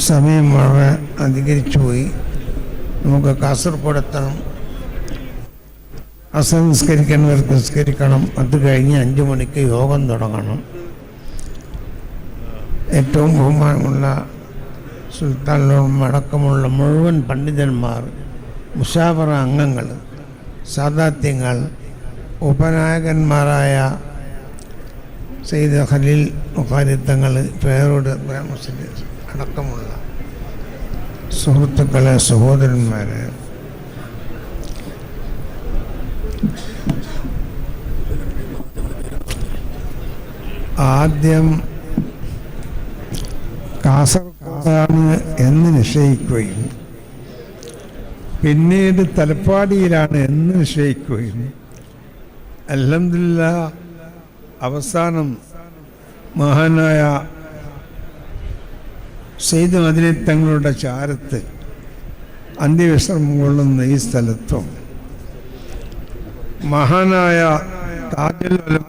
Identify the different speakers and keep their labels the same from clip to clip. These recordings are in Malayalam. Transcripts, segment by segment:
Speaker 1: സമയം വളരെ അധികരിച്ചു പോയി. നമുക്ക് കാസർഗോഡ് എത്തണം. അസർ നിസ്കരിക്കുന്നവർക്ക് നിസ്കരിക്കണം. അത് കഴിഞ്ഞ് 5 മണിക്ക് യോഗം തുടങ്ങണം. ഏറ്റവും ബഹുമാനമുള്ള സുൽത്താൻ അടക്കമുള്ള മുഴുവൻ പണ്ഡിതന്മാർ, മുശാവറ അംഗങ്ങൾ, സാദാത്യങ്ങൾ, ഉപനായകന്മാരായ സയ്യിദ് ഖലീൽ ബുഖാരി തങ്ങൾ, പേരോട് മുസ്ലിം അടക്കമുള്ള സുഹൃത്തുക്കളെ, സഹോദരന്മാരെ, ആദ്യം കാസർഗോഡാണ് എന്ന് നിശ്ചയിക്കുകയും പിന്നീട് തലപ്പാടിയിലാണ് എന്ന് നിശ്ചയിക്കുകയും അൽഹംദുലില്ലാഹ് അവസാനം മഹാനായ സയ്യിദ് മദീനി തങ്ങളുടെ ചാരത്ത് അന്ത്യവിശ്രമം കൊള്ളുന്ന ഈ സ്ഥലത്തും മഹാനായ താജുൽ ഉലമ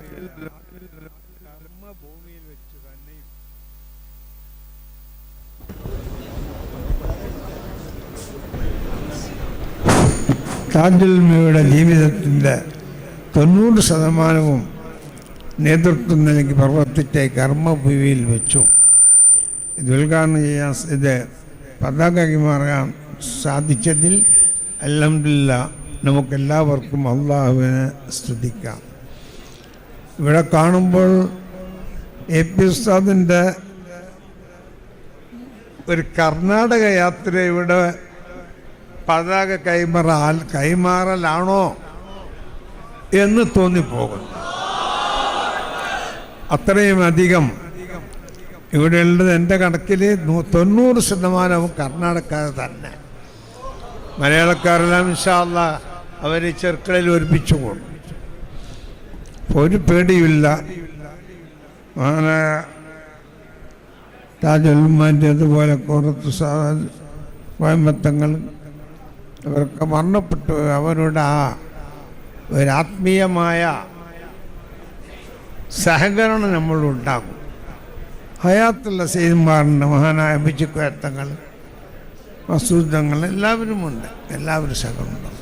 Speaker 1: ഭൂമിയിൽ വെച്ച് തന്നെ താജുൽ ഉലമയുടെ ജീവിതത്തിൻ്റെ 90% നേതൃത്വം നൽകി പ്രവർത്തിച്ച കർമ്മഭൂമിയിൽ വെച്ചു ഇത് ഉദ്ഘാടനം ചെയ്യാൻ, ഇത് പതാക കൈമാറാൻ സാധിച്ചതിൽ അൽഹംദുലില്ലാഹ് നമുക്കെല്ലാവർക്കും അള്ളാഹുവിനെ സ്തുതിക്കാം. ഇവിടെ കാണുമ്പോൾ AP ഉസ്താദിൻ്റെ ഒരു കർണാടക യാത്ര ഇവിടെ പതാക കൈമാറലാണോ എന്ന് തോന്നിപ്പോകുന്നു. അത്രയും അധികം ഇവിടെയുള്ളത് എൻ്റെ കണക്കിൽ 90% കർണാടകക്കാർ തന്നെ. മലയാളക്കാരെല്ലാം ഇൻഷാ അല്ലാഹ് അവർ ചെറുക്കളിൽ ഒരുമിച്ചു പോകും. ഒരു പേടിയില്ല. അങ്ങനെ താജുൽ ഉലമാൻ്റെ അതുപോലെ കുറത്ത് കോയമ്പത്തങ്ങൾ അവരൊക്കെ മരണപ്പെട്ടു. അവരുടെ ആ ഒരു ആത്മീയമായ സഹകരണം നമ്മളുണ്ടാകും. ഹയാത്തുള്ള സയ്യിദ്മാരുണ്ട്, മഹാനായ ബിജുക്കോയത്തങ്ങൾ, മസൂദങ്ങൾ, എല്ലാവരുമുണ്ട്. എല്ലാവരും സഹകരണം.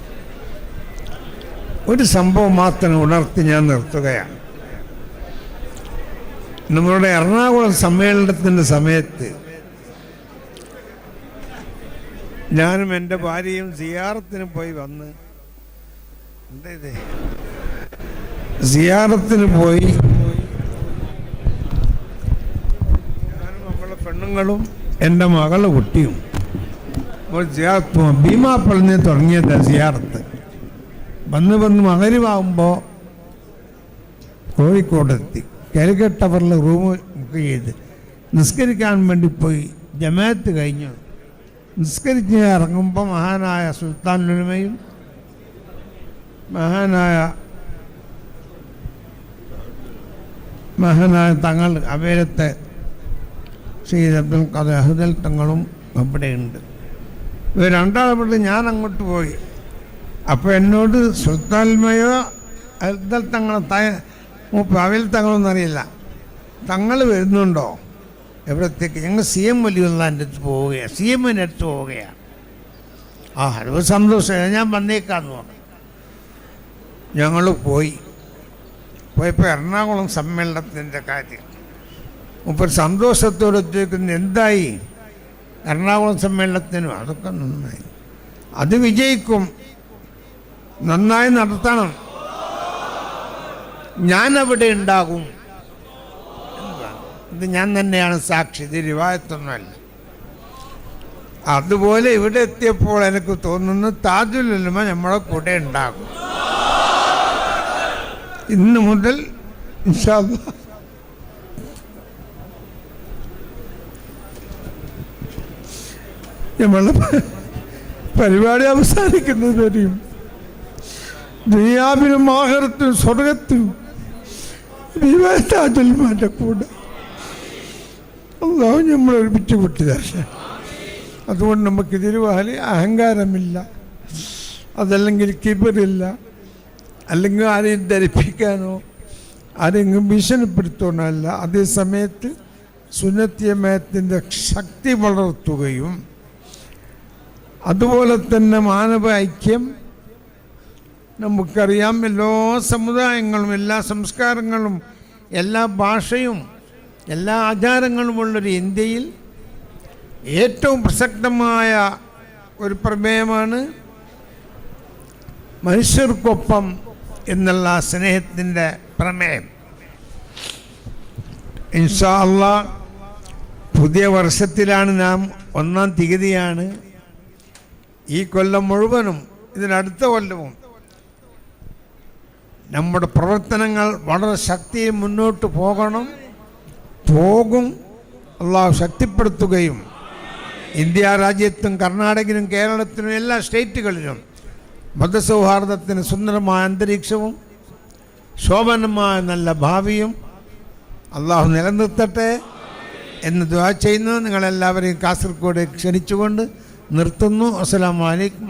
Speaker 1: ഒരു സംഭവം മാത്രം ഉണർത്തി ഞാൻ നിർത്തുകയാണ്. നമ്മളുടെ എറണാകുളം സമ്മേളനത്തിൻ്റെ സമയത്ത് ഞാനും എൻ്റെ ഭാര്യയും സിയാറത്തിന് പോയി വന്ന് സിയാറത്തിന് പോയി ഞാനും നമ്മളെ പെണ്ണുങ്ങളും എൻ്റെ മകളെ കുട്ടിയും ഭീമാപ്പള്ളിന് തുടങ്ങിയത് സിയാറത്ത്. വന്ന് മകരിവാകുമ്പോൾ കോഴിക്കോടെത്തി. കാലിക്കറ്റ് ടവറിൽ റൂം ബുക്ക് ചെയ്ത് നിസ്കരിക്കാൻ വേണ്ടി പോയി. ജമാഅത്ത് കഴിഞ്ഞു നിസ്കരിച്ച് ഇറങ്ങുമ്പോൾ മഹാനായ സുൽത്താൻ ഉലമയും മഹാനായ തങ്ങൾ അവേലത്തെ സയ്യിദ് അബ്ദുൽ ഖാദിർ അഹ്ദൽ തങ്ങളും അവിടെയുണ്ട്. ഇവർ രണ്ടാളപ്പെട്ട് ഞാൻ അങ്ങോട്ട് പോയി. അപ്പോൾ എന്നോട് സുൽത്താൻ ഉലമയോ അഹ്ദൽ തങ്ങളോ അവേൽ തങ്ങളൊന്നും അറിയില്ല, തങ്ങൾ വരുന്നുണ്ടോ എവിടത്തേക്ക്? ഞങ്ങൾ CM വലിയുള്ളതിൻ്റെ അടുത്ത് പോവുകയാണ്, CMൻ്റെ അടുത്ത് പോവുകയാണ്. അത് സന്തോഷമായി, ഞാൻ വന്നേക്കാന്ന് പറഞ്ഞു. ഞങ്ങൾ പോയപ്പോൾ എറണാകുളം സമ്മേളനത്തിൻ്റെ കാര്യം ഇപ്പോൾ സന്തോഷത്തോടെ ചോദിക്കുന്നു, എന്തായി എറണാകുളം സമ്മേളനത്തിനും? അതൊക്കെ നന്നായി, അത് വിജയിക്കും, നന്നായി നടത്തണം, ഞാനവിടെ ഉണ്ടാകും. ഇത് ഞാൻ തന്നെയാണ് സാക്ഷി, ഇത് റിവായത്തൊന്നുമല്ല. അതുപോലെ ഇവിടെ എത്തിയപ്പോൾ എനിക്ക് തോന്നുന്നു താജുൽ ഉലമ നമ്മളെ കൂടെ ഉണ്ടാകും. ഇന്ന് മുതൽ ഇൻഷാ അല്ലാഹ് നമ്മളെ പരിപാടി അവസാനിക്കുന്നത് വരെയും ദുനിയാവിലും ആഖിറത്തിലും സ്വർഗത്തിലും താജുൽ ഉലമാന്റെ കൂടെ അല്ലാഹു നമ്മളെ ഒരുമിച്ച് വിട്ടുതരട്ടെ. അതുകൊണ്ട് നമുക്കിതിൽ വലിയ അഹങ്കാരമില്ല, അതല്ലെങ്കിൽ കിബറില്ല, അല്ലെങ്കിൽ ആരെയും ധരിപ്പിക്കാനോ ആരെങ്കിലും ഭീഷണിപ്പെടുത്താനോ അല്ല. അതേ സമയത്ത് സുന്നത്ത് ജമാഅത്തിൻ്റെ ശക്തി വളർത്തുകയും അതുപോലെ തന്നെ മാനവ ഐക്യം നമുക്കറിയാം, എല്ലാ സമുദായങ്ങളും എല്ലാ സംസ്കാരങ്ങളും എല്ലാ ഭാഷയും എല്ലാ ആചാരങ്ങളുമുള്ളൊരു ഇന്ത്യയിൽ ഏറ്റവും പ്രസക്തമായ ഒരു പ്രമേയമാണ് മനുഷ്യർക്കൊപ്പം എന്നുള്ള സ്നേഹത്തിൻ്റെ പ്രമേയം. ഇൻഷാ അല്ലാഹ് പുതിയ വർഷത്തിലാണ് നാം, 1-ാം തീയതിയാണ്. ഈ കൊല്ലം മുഴുവനും ഇതിനടുത്ത കൊല്ലവും നമ്മുടെ പ്രവർത്തനങ്ങൾ വളരെ ശക്തിയിൽ മുന്നോട്ട് പോകും. അള്ളാഹു ശക്തിപ്പെടുത്തുകയും ഇന്ത്യ രാജ്യത്തും കർണാടകയിലും കേരളത്തിലും എല്ലാ സ്റ്റേറ്റുകളിലും മതസൗഹാർദ്ദത്തിന് സുന്ദരമായ അന്തരീക്ഷവും ശോഭനമായ നല്ല ഭാവിയും അള്ളാഹു നിലനിർത്തട്ടെ എന്ന് ദുആ ചെയ്യുന്നു. നിങ്ങളെല്ലാവരെയും കാസർഗോഡ് ക്ഷണിച്ചുകൊണ്ട് നിർത്തുന്നു. അസ്സലാമു അലൈക്കും.